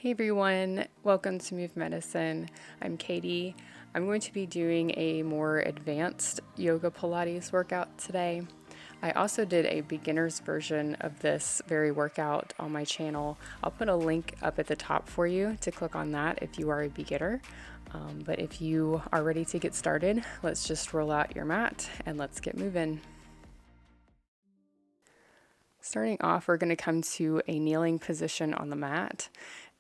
Hey everyone, welcome to Move Medicine. I'm Katie. I'm going to be doing a more advanced yoga Pilates workout today. I also did a beginner's version of this very workout on my channel. I'll put a link up at the top for you to click on that if you are a beginner. But if you are ready to get started, let's just roll out your mat and let's get moving. Starting off, we're going to come to a kneeling position on the mat.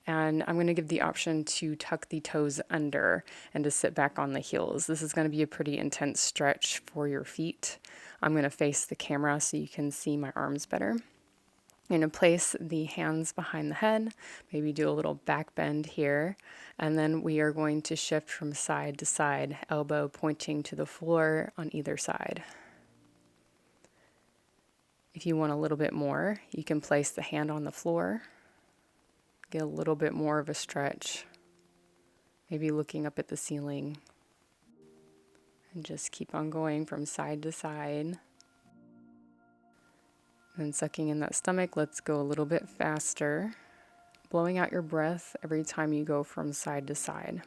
And I'm going to give the option to tuck the toes under and to sit back on the heels. This is going to be a pretty intense stretch for your feet. I'm going to face the camera so you can see my arms better. I'm going to place the hands behind the head, maybe do a little back bend here, and then we are going to shift from side to side, elbow pointing to the floor on either side. If you want a little bit more, you can place the hand on the floor. Get a little bit more of a stretch, maybe looking up at the ceiling, and just keep on going from side to side. And sucking in that stomach, let's go a little bit faster, blowing out your breath every time you go from side to side.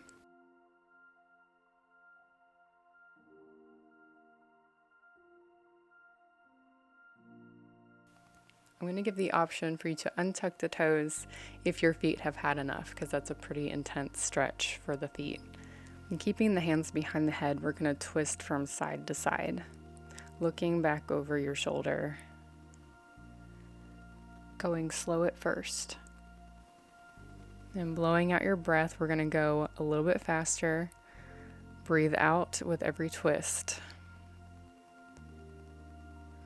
I'm going to give the option for you to untuck the toes if your feet have had enough, because that's a pretty intense stretch for the feet. And keeping the hands behind the head, we're going to twist from side to side, looking back over your shoulder, going slow at first. And blowing out your breath, we're going to go a little bit faster. Breathe out with every twist.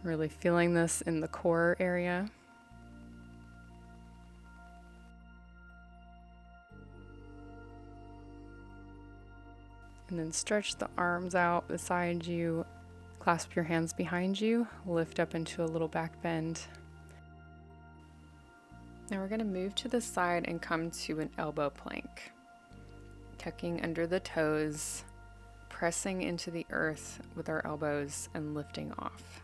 Really feeling this in the core area. And then stretch the arms out beside you. Clasp your hands behind you. Lift up into a little back bend. Now we're going to move to the side and come to an elbow plank. Tucking under the toes, pressing into the earth with our elbows and lifting off.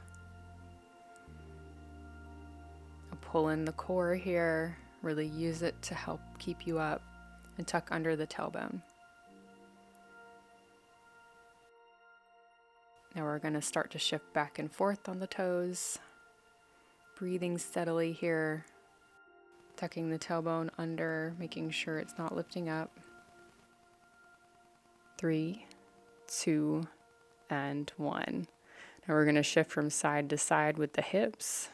Pull in the core here, really use it to help keep you up, and tuck under the tailbone. Now we're going to start to shift back and forth on the toes, breathing steadily here, tucking the tailbone under, making sure it's not lifting up. 3, 2, and 1. Now we're going to shift from side to side with the hips.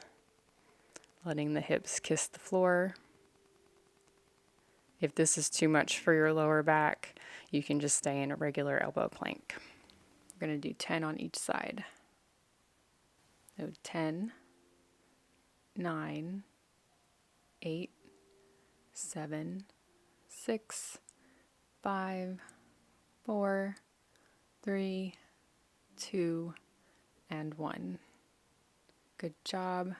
Letting the hips kiss the floor. If this is too much for your lower back, you can just stay in a regular elbow plank. We're going to do 10 on each side. So 10, 9, 8, 7, 6, 5, 4, 3, 2, and 1. Good job.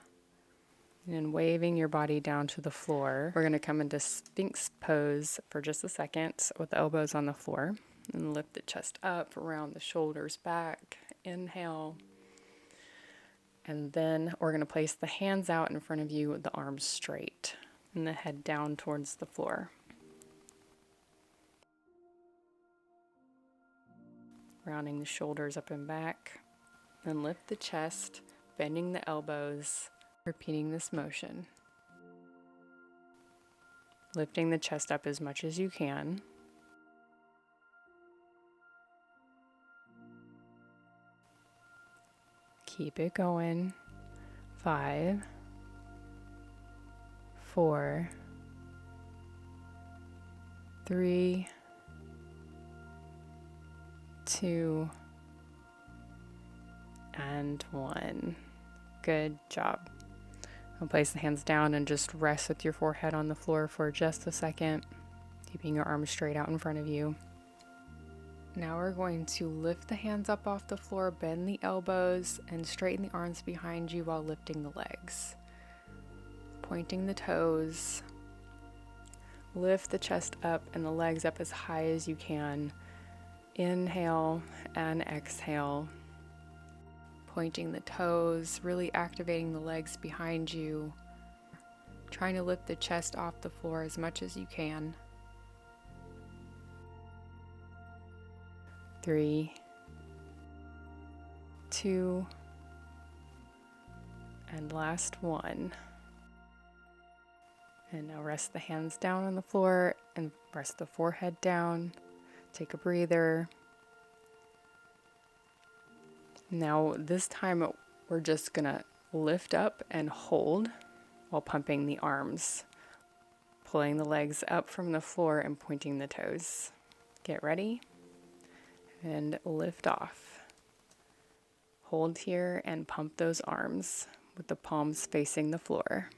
And then waving your body down to the floor. We're going to come into Sphinx pose for just a second with the elbows on the floor. And lift the chest up, around the shoulders back. Inhale. And then we're going to place the hands out in front of you with the arms straight. And the head down towards the floor. Rounding the shoulders up and back. Then lift the chest, bending the elbows. Repeating this motion. Lifting the chest up as much as you can. Keep it going. 5, 4, 3, 2, and 1. Good job. I'll place the hands down and just rest with your forehead on the floor for just a second, keeping your arms straight out in front of you. Now we're going to lift the hands up off the floor, bend the elbows, and straighten the arms behind you while lifting the legs. Pointing the toes. Lift the chest up and the legs up as high as you can. Inhale and exhale. Pointing the toes, really activating the legs behind you. trying to lift the chest off the floor as much as you can. 3, 2, and last 1. And now rest the hands down on the floor and rest the forehead down. Take a breather. Now this time we're just gonna lift up and hold while pumping the arms, pulling the legs up from the floor and pointing the toes. Get ready and lift off. Hold here and pump those arms with the palms facing the floor.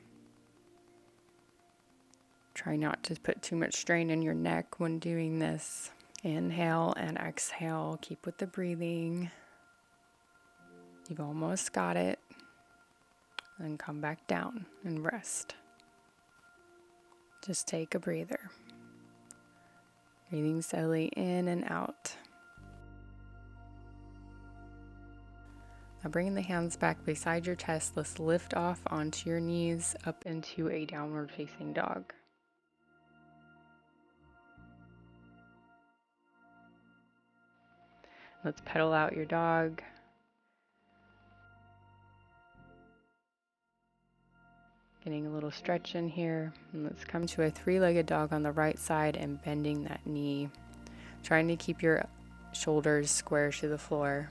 Try not to put too much strain in your neck when doing this. Inhale and exhale. Keep with the breathing. You've almost got it. And come back down and rest. Just take a breather. Breathing steadily in and out. Now bringing the hands back beside your chest, let's lift off onto your knees up into a downward facing dog. Let's pedal out your dog. Getting a little stretch in here. And let's come to a 3-legged dog on the right side and bending that knee. Trying to keep your shoulders square to the floor.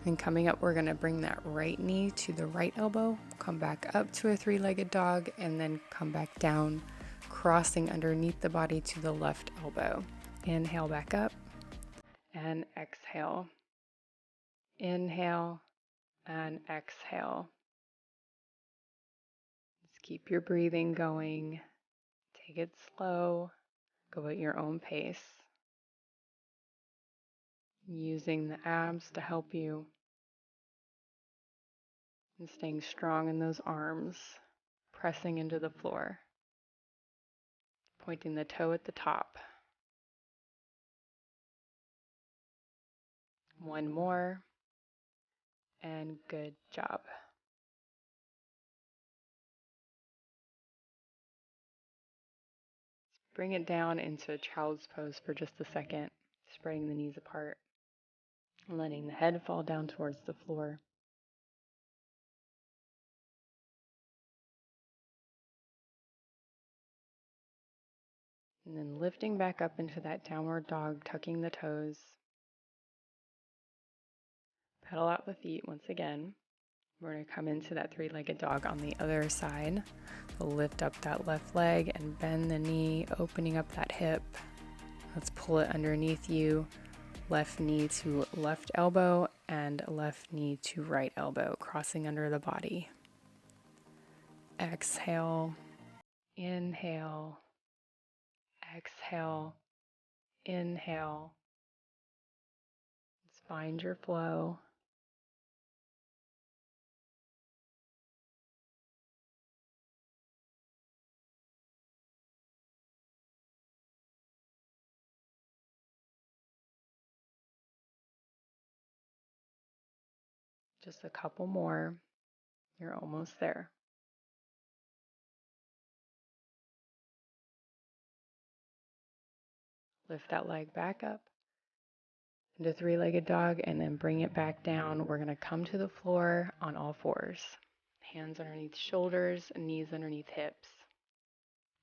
And coming up, we're going to bring that right knee to the right elbow, come back up to a 3-legged dog, and then come back down, crossing underneath the body to the left elbow. Inhale back up and exhale. Inhale and exhale. Just keep your breathing going. Take it slow. Go at your own pace. Using the abs to help you. And staying strong in those arms, pressing into the floor, pointing the toe at the top. 1 more, and good job. Bring it down into a child's pose for just a second, spreading the knees apart, and letting the head fall down towards the floor. And then lifting back up into that downward dog, tucking the toes. Pedal out the feet once again. We're going to come into that 3-legged dog on the other side. So lift up that left leg and bend the knee, opening up that hip. Let's pull it underneath you. Left knee to left elbow and left knee to right elbow, crossing under the body. Exhale, inhale, exhale, inhale. Let's find your flow. Just a couple more. You're almost there. Lift that leg back up into 3-legged dog and then bring it back down. We're going to come to the floor on all fours. Hands underneath shoulders, knees underneath hips.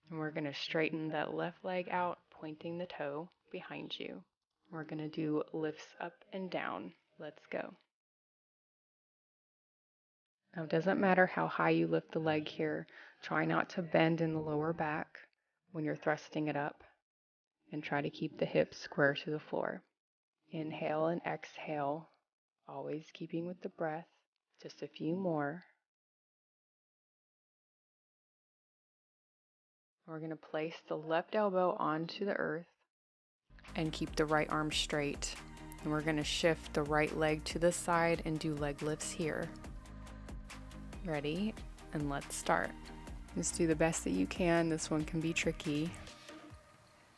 And we're going to straighten that left leg out, pointing the toe behind you. We're going to do lifts up and down. Let's go. Now, it doesn't matter how high you lift the leg here. Try not to bend in the lower back when you're thrusting it up. And try to keep the hips square to the floor. Inhale and exhale, always keeping with the breath. Just a few more. We're going to place the left elbow onto the earth and keep the right arm straight. And we're going to shift the right leg to the side and do leg lifts here. Ready? And let's start. Just do the best that you can. This one can be tricky.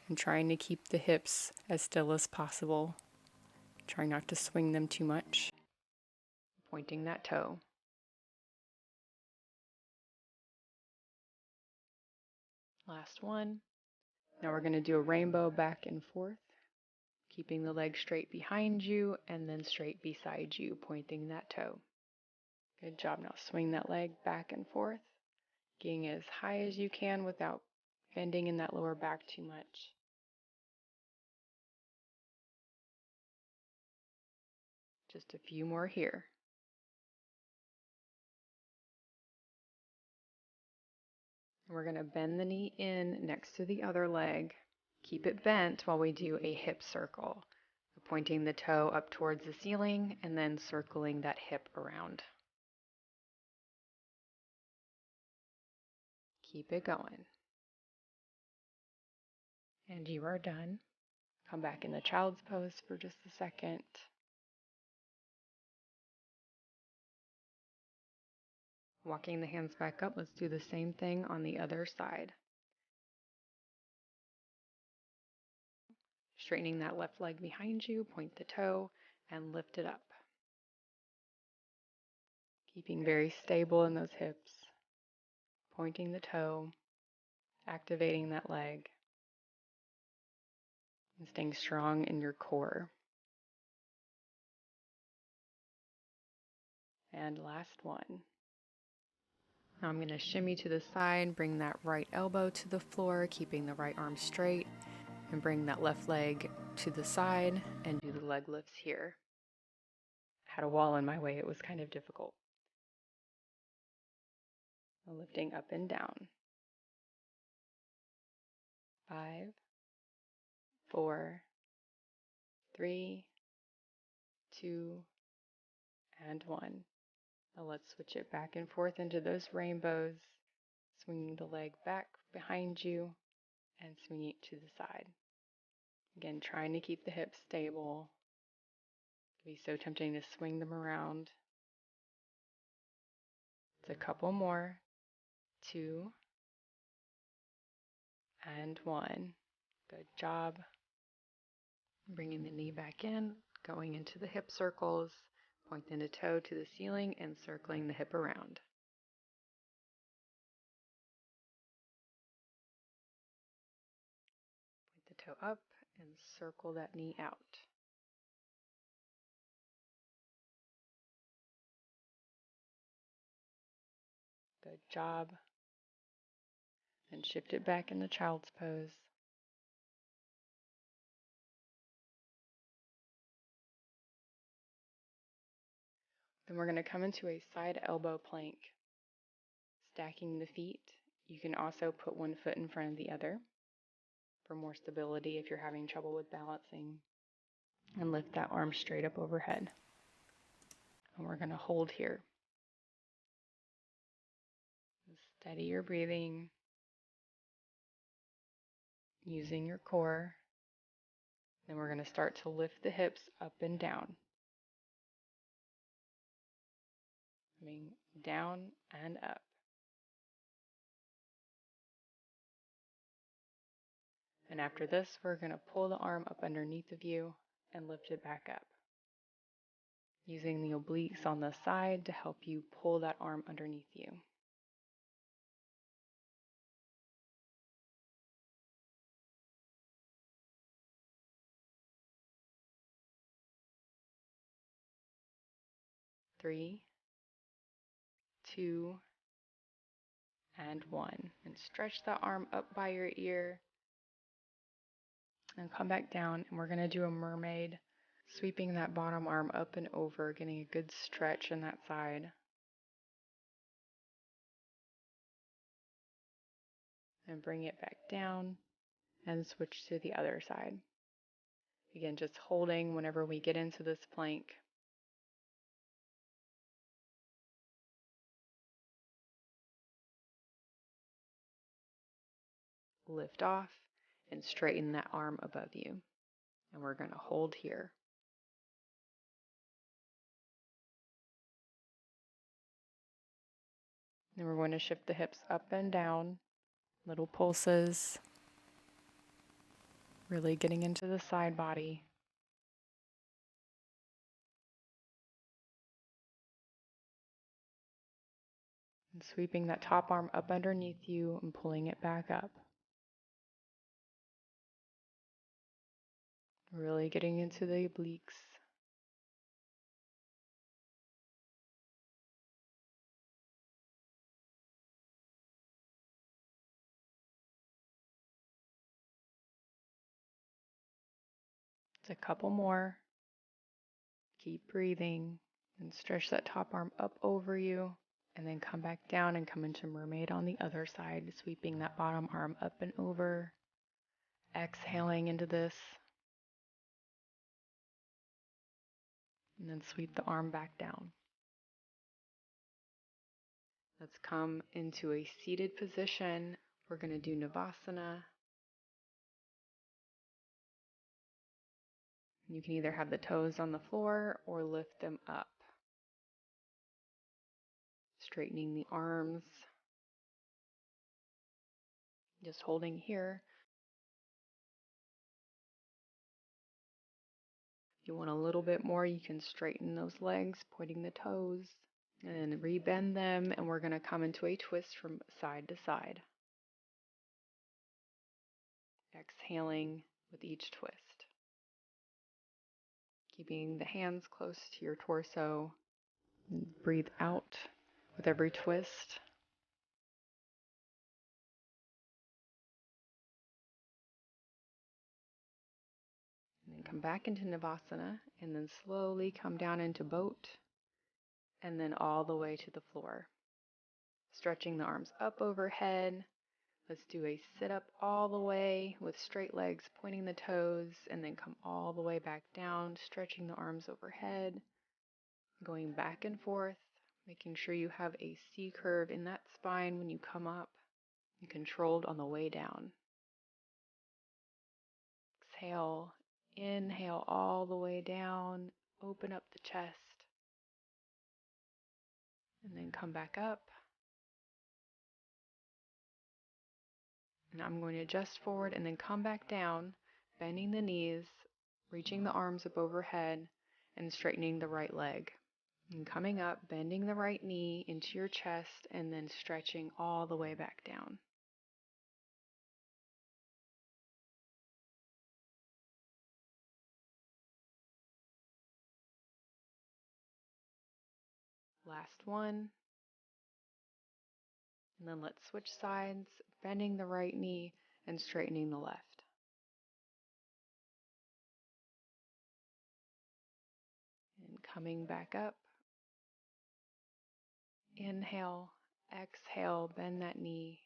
And trying to keep the hips as still as possible. Trying not to swing them too much. Pointing that toe. Last one. Now we're going to do a rainbow back and forth, keeping the leg straight behind you and then straight beside you, pointing that toe. Good job. Now swing that leg back and forth, getting as high as you can without bending in that lower back too much. Just a few more here. We're going to bend the knee in next to the other leg. Keep it bent while we do a hip circle, pointing the toe up towards the ceiling and then circling that hip around. Keep it going. And you are done. Come back in the child's pose for just a second. Walking the hands back up, let's do the same thing on the other side. Straightening that left leg behind you, point the toe, and lift it up. Keeping very stable in those hips, pointing the toe, activating that leg, and staying strong in your core. And last one. Now I'm going to shimmy to the side, bring that right elbow to the floor, keeping the right arm straight, and bring that left leg to the side and do the leg lifts here. Had a wall in my way, it was kind of difficult. Lifting up and down. 5, 4, 3, 2, and 1. Now let's switch it back and forth into those rainbows, swinging the leg back behind you and swinging it to the side. Again, trying to keep the hips stable. It can be so tempting to swing them around. It's a couple more. 2 and 1. Good job. Bringing the knee back in, going into the hip circles, pointing the toe to the ceiling and circling the hip around. Point the toe up and circle that knee out. Good job. And shift it back in the child's pose. Then we're going to come into a side elbow plank, stacking the feet. You can also put one foot in front of the other for more stability if you're having trouble with balancing. And lift that arm straight up overhead. And we're going to hold here. Steady your breathing, using your core. Then we're going to start to lift the hips up and down. Coming down and up. And after this, we're going to pull the arm up underneath of you and lift it back up. Using the obliques on the side to help you pull that arm underneath you. Three, 2, and 1. And stretch the arm up by your ear. And come back down, and we're going to do a mermaid, sweeping that bottom arm up and over, getting a good stretch in that side. And bring it back down, and switch to the other side. Again, just holding whenever we get into this plank. Lift off, and straighten that arm above you. And we're going to hold here. Then we're going to shift the hips up and down, little pulses, really getting into the side body. And sweeping that top arm up underneath you and pulling it back up. Really getting into the obliques. Just a couple more. Keep breathing and stretch that top arm up over you, and then come back down and come into Mermaid on the other side, sweeping that bottom arm up and over. Exhaling into this. And then sweep the arm back down. Let's come into a seated position. We're going to do Navasana. You can either have the toes on the floor or lift them up. Straightening the arms. Just holding here. If you want a little bit more, you can straighten those legs, pointing the toes, and then rebend them, and we're going to come into a twist from side to side. Exhaling with each twist. Keeping the hands close to your torso. Breathe out with every twist. And then come back into Navasana, and then slowly come down into boat, and then all the way to the floor. Stretching the arms up overhead. Let's do a sit-up all the way with straight legs, pointing the toes, and then come all the way back down, stretching the arms overhead, going back and forth, making sure you have a C curve in that spine when you come up, and controlled on the way down. Exhale, inhale all the way down, open up the chest, and then come back up. And I'm going to adjust forward and then come back down, bending the knees, reaching the arms up overhead, and straightening the right leg. And coming up, bending the right knee into your chest, and then stretching all the way back down. Last one. And then let's switch sides, bending the right knee and straightening the left. And coming back up. Inhale, exhale, bend that knee.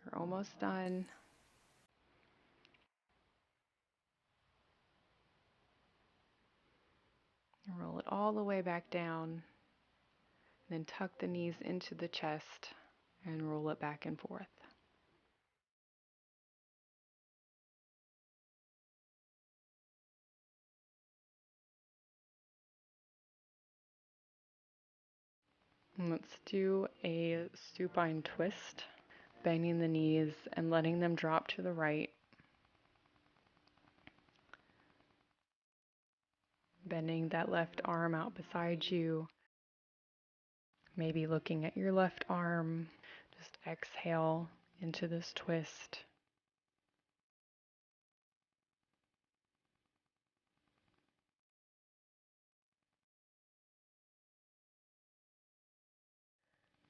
You're almost done. And roll it all the way back down. Then tuck the knees into the chest and roll it back and forth. And let's do a supine twist, bending the knees and letting them drop to the right. Bending that left arm out beside you. Maybe looking at your left arm. Just exhale into this twist.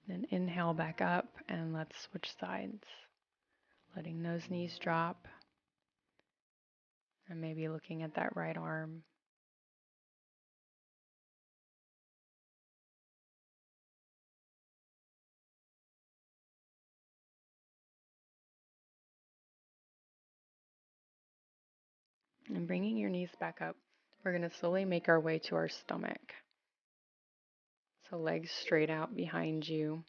Then inhale back up and let's switch sides. Letting those knees drop. And maybe looking at that right arm. And bringing your knees back up, we're going to slowly make our way to our stomach. So legs straight out behind you.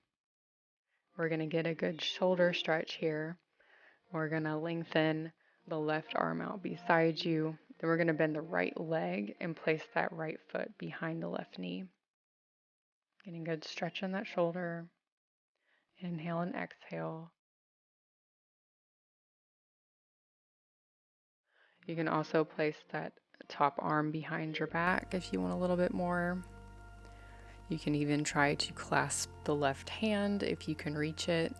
We're going to get a good shoulder stretch here. We're going to lengthen the left arm out beside you. Then we're going to bend the right leg and place that right foot behind the left knee. Getting good stretch on that shoulder. Inhale and exhale. You can also place that top arm behind your back if you want a little bit more. You can even try to clasp the left hand if you can reach it.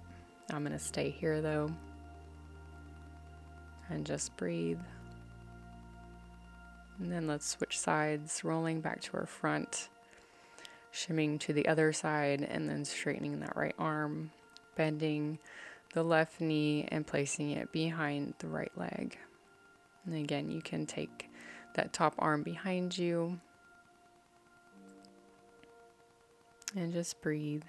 I'm going to stay here though. And just breathe. And then let's switch sides, rolling back to our front, shimming to the other side, and then straightening that right arm, bending the left knee and placing it behind the right leg. And again, you can take that top arm behind you and just breathe.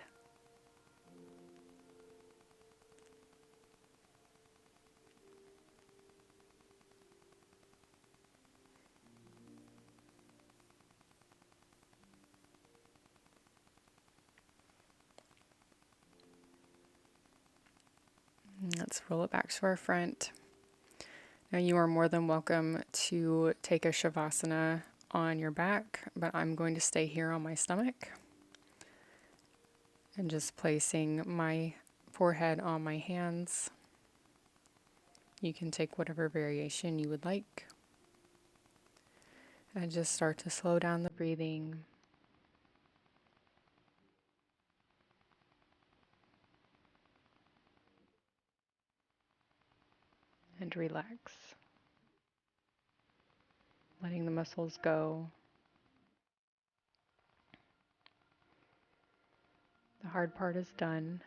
Let's roll it back to our front. Now you are more than welcome to take a Shavasana on your back, but I'm going to stay here on my stomach and just placing my forehead on my hands. You can take whatever variation you would like. And just start to slow down the breathing. And relax. Letting the muscles go. The hard part is done.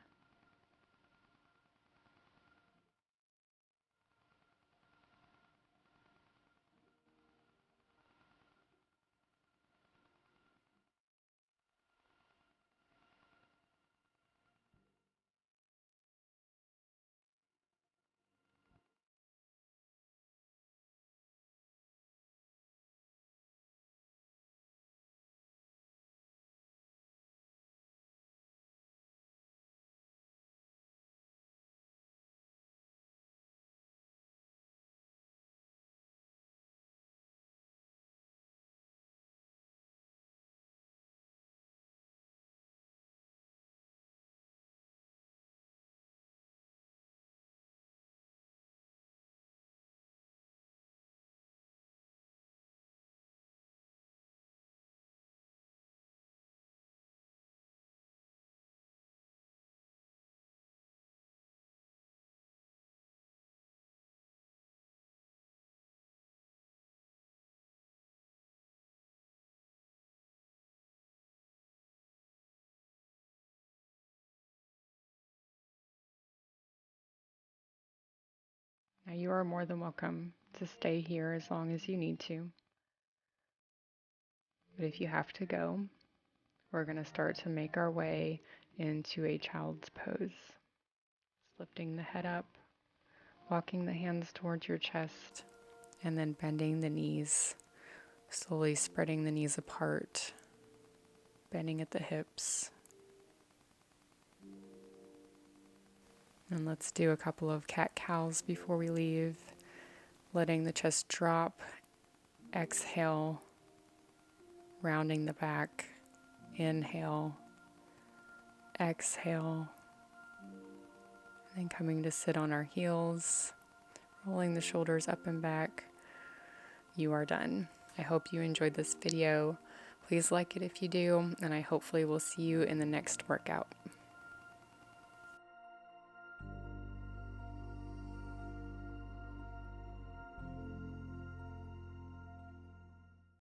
Now you are more than welcome to stay here as long as you need to. But if you have to go, we're going to start to make our way into a child's pose. Lifting the head up, walking the hands towards your chest, and then bending the knees, slowly spreading the knees apart, bending at the hips. And let's do a couple of cat-cows before we leave, letting the chest drop, exhale, rounding the back, inhale, exhale, and then coming to sit on our heels, rolling the shoulders up and back. You are done. I hope you enjoyed this video. Please like it if you do, and I hopefully will see you in the next workout.